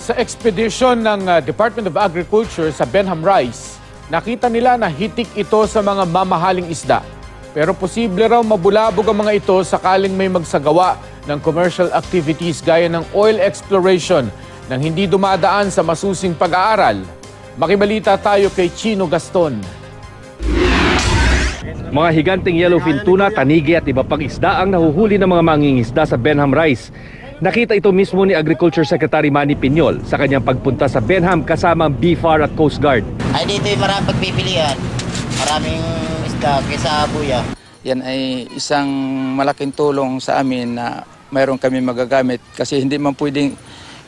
Sa expedition ng Department of Agriculture sa Benham Rice, nakita nila na hitik ito sa mga mamahaling isda. Pero posible raw mabulabog ang mga ito sakaling may magsagawa ng commercial activities gaya ng oil exploration nang hindi dumadaan sa masusing pag-aaral. Makibalita tayo kay Chino Gaston. Mga higanting yellowfin tuna, tanigi at iba pang isda ang nahuhuli ng mga mangingisda sa Benham Rice. Nakita ito mismo ni Agriculture Secretary Manny Piñol sa kanyang pagpunta sa Benham kasama ang BFAR at Coast Guard. Ay dito ay maraming pagpipilian. Maraming isda kaysa buya. Yan ay isang malaking tulong sa amin na mayroon kami magagamit kasi hindi man pwedeng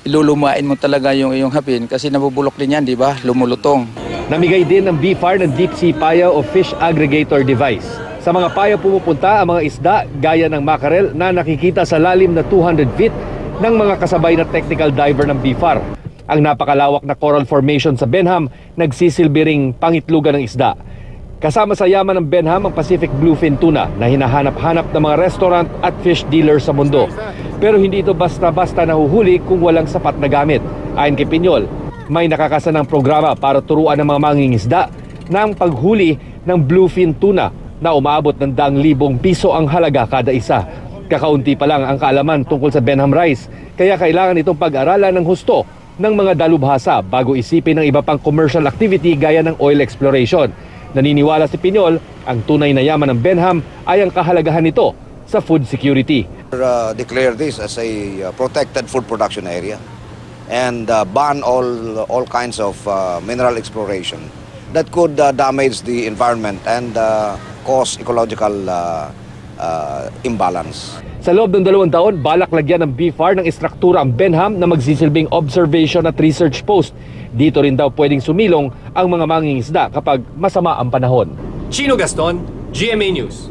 ilulumain mo talaga yung iyong hapin kasi nabubulok din yan, di ba? Lumulutong. Namigay din ng BFAR ng Deep Sea Paya o Fish Aggregator Device. Sa mga paya pumupunta ang mga isda gaya ng mackerel na nakikita sa lalim na 200 feet ng mga kasabay na technical diver ng BFAR. Ang napakalawak na coral formation sa Benham nagsisilbi ring pangitlugan ng isda. Kasama sa yaman ng Benham ang Pacific Bluefin Tuna na hinahanap-hanap ng mga restaurant at fish dealer sa mundo. Pero hindi ito basta-basta nahuhuli kung walang sapat na gamit. Ayon kay Piñol, may nakakasanang programa para turuan ng mga mangingisda ng paghuli ng bluefin tuna na umabot ng 100,000 piso ang halaga kada isa. Kakaunti pa lang ang kaalaman tungkol sa Benham Rice, kaya kailangan itong pag-aralan ng husto ng mga dalubhasa bago isipin ng iba pang commercial activity gaya ng oil exploration. Naniniwala si Piñol, ang tunay na yaman ng Benham ay ang kahalagahan nito sa food security. Declare this as a protected food production area and ban all kinds of mineral exploration that could damage the environment and cause ecological imbalance. Sa loob ng 2 taon, balak lagyan ng BFAR ng istruktura ang Benham na magsisilbing observation at research post. Dito rin daw pwedeng sumilong ang mga mangingisda kapag masama ang panahon. Chino Gaston, GMA News.